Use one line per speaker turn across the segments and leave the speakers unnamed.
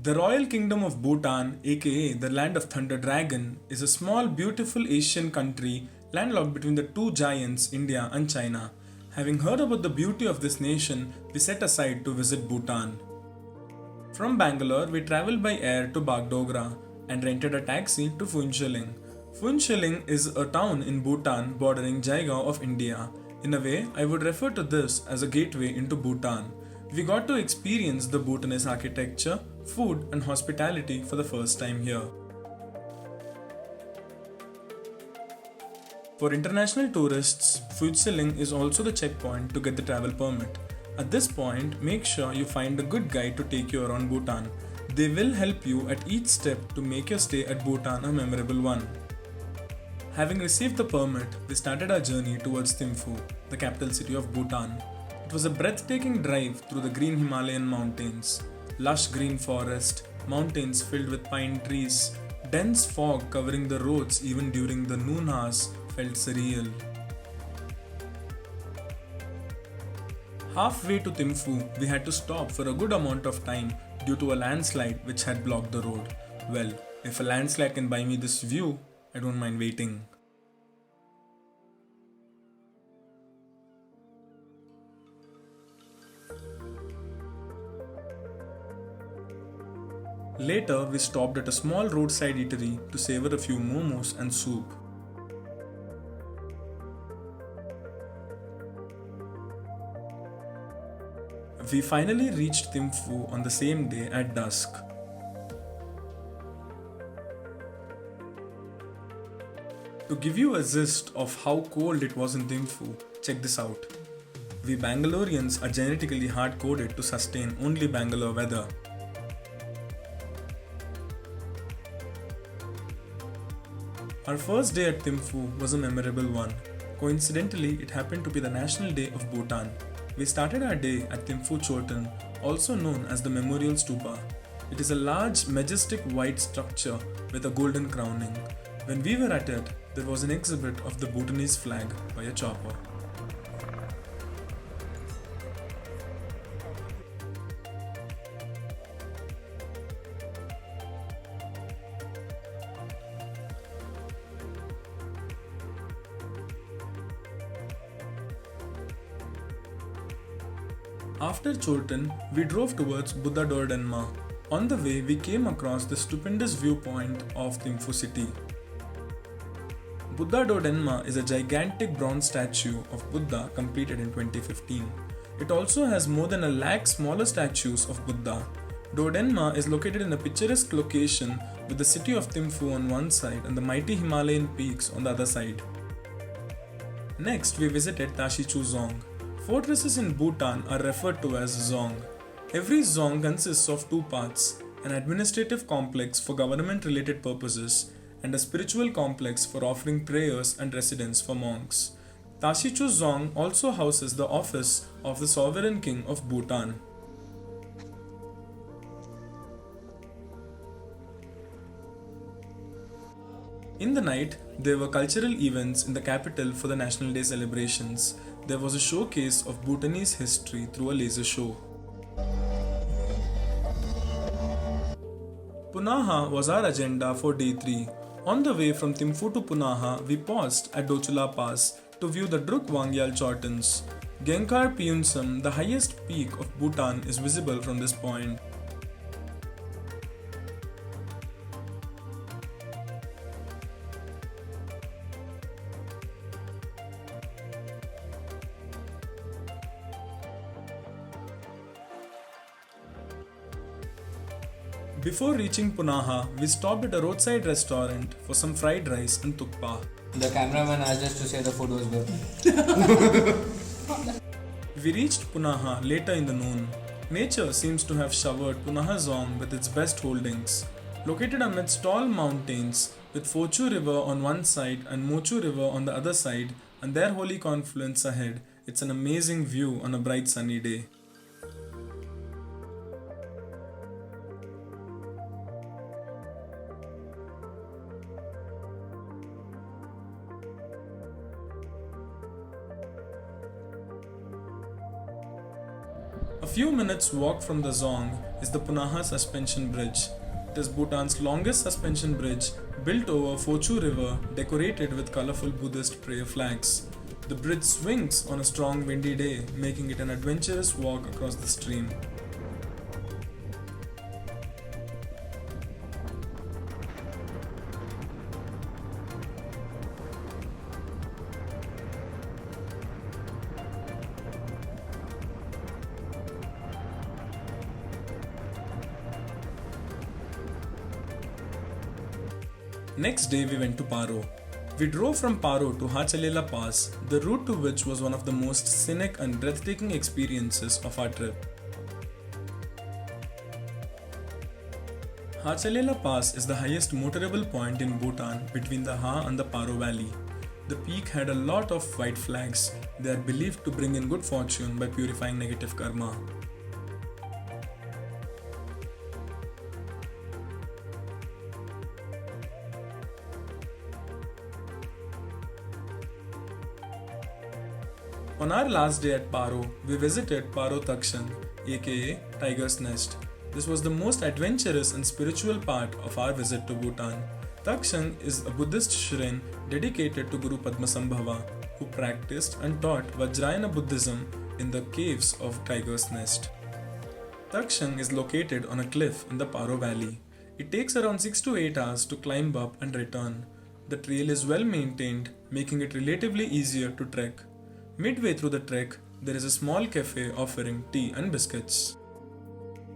The Royal Kingdom of Bhutan, aka the Land of Thunder Dragon, is a small, beautiful Asian country landlocked between the two giants, India and China. Having heard about the beauty of this nation, we set aside to visit Bhutan. From Bangalore, we travelled by air to Bagdogra and rented a taxi to Phuntsholing. Phuntsholing is a town in Bhutan bordering Jaigaon of India. In a way, I would refer to this as a gateway into Bhutan. We got to experience the Bhutanese architecture, food, and hospitality for the first time here. For international tourists, Phuntsholing is also the checkpoint to get the travel permit. At this point, make sure you find a good guide to take you around Bhutan. They will help you at each step to make your stay at Bhutan a memorable one. Having received the permit, we started our journey towards Thimphu, the capital city of Bhutan. It was a breathtaking drive through the green Himalayan mountains. Lush green forest, mountains filled with pine trees, dense fog covering the roads even during the noon hours felt surreal. Halfway to Thimphu, we had to stop for a good amount of time due to a landslide which had blocked the road. Well, if a landslide can buy me this view, I don't mind waiting. Later, we stopped at a small roadside eatery to savor a few momos and soup. We finally reached Thimphu on the same day at dusk. To give you a gist of how cold it was in Thimphu, check this out. We Bangaloreans are genetically hard coded to sustain only Bangalore weather. Our first day at Thimphu was a memorable one. Coincidentally, it happened to be the National Day of Bhutan. We started our day at Thimphu Chotan, also known as the Memorial Stupa. It is a large, majestic white structure with a golden crowning. When we were at it, there was an exhibit of the Bhutanese flag by a chopper. After Chotan, we drove towards Buddha Dordenma. On the way, we came across the stupendous viewpoint of Thimphu city. Buddha Dordenma is a gigantic bronze statue of Buddha completed in 2015. It also has more than 1 lakh smaller statues of Buddha. Dordenma is located in a picturesque location with the city of Thimphu on one side and the mighty Himalayan peaks on the other side. Next, we visited Tashichu Dzong. Fortresses in Bhutan are referred to as dzong. Every dzong consists of two parts, an administrative complex for government-related purposes and a spiritual complex for offering prayers and residence for monks. Tashichu Dzong also houses the office of the Sovereign King of Bhutan. In the night, there were cultural events in the capital for the National Day celebrations. There was a showcase of Bhutanese history through a laser show. Punaha was our agenda for day 3. On the way from Thimphu to Punaha, we paused at Dochula Pass to view the Druk Wangyal Chortens. Genkar Pyunsam, the highest peak of Bhutan, is visible from this point. Before reaching Punaha, we stopped at a roadside restaurant for some fried rice and tukpa.
The cameraman asked us to say the food was good.
We reached Punaha later in the noon. Nature seems to have showered Punaha Dzong with its best holdings. Located amidst tall mountains, with Phochu River on one side and Mochu River on the other side, and their holy confluence ahead, it's an amazing view on a bright sunny day. A few minutes walk from the Zong is the Punaha Suspension Bridge. It is Bhutan's longest suspension bridge, built over Phochu River, decorated with colorful Buddhist prayer flags. The bridge swings on a strong windy day, making it an adventurous walk across the stream. Next day we went to Paro. We drove from Paro to Hachalela Pass, the route to which was one of the most scenic and breathtaking experiences of our trip. Hachalela Pass is the highest motorable point in Bhutan between the Ha and the Paro Valley. The peak had a lot of white flags. They are believed to bring in good fortune by purifying negative karma. On our last day at Paro, we visited Paro Takshan, aka Tiger's Nest. This was the most adventurous and spiritual part of our visit to Bhutan. Takshan is a Buddhist shrine dedicated to Guru Padmasambhava, who practiced and taught Vajrayana Buddhism in the caves of Tiger's Nest. Takshan is located on a cliff in the Paro Valley. It takes around 6 to 8 hours to climb up and return. The trail is well maintained, making it relatively easier to trek. Midway through the trek, there is a small cafe offering tea and biscuits.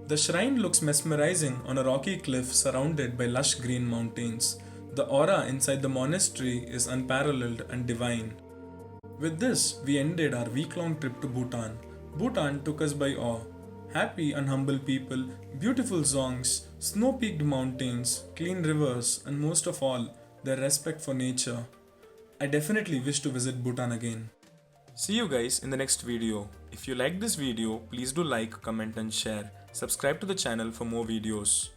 The shrine looks mesmerizing on a rocky cliff surrounded by lush green mountains. The aura inside the monastery is unparalleled and divine. With this, we ended our week-long trip to Bhutan. Bhutan took us by awe. Happy and humble people, beautiful zongs, snow-peaked mountains, clean rivers, and most of all, their respect for nature. I definitely wish to visit Bhutan again. See you guys in the next video. If you like this video, please do like, comment and share. Subscribe to the channel for more videos.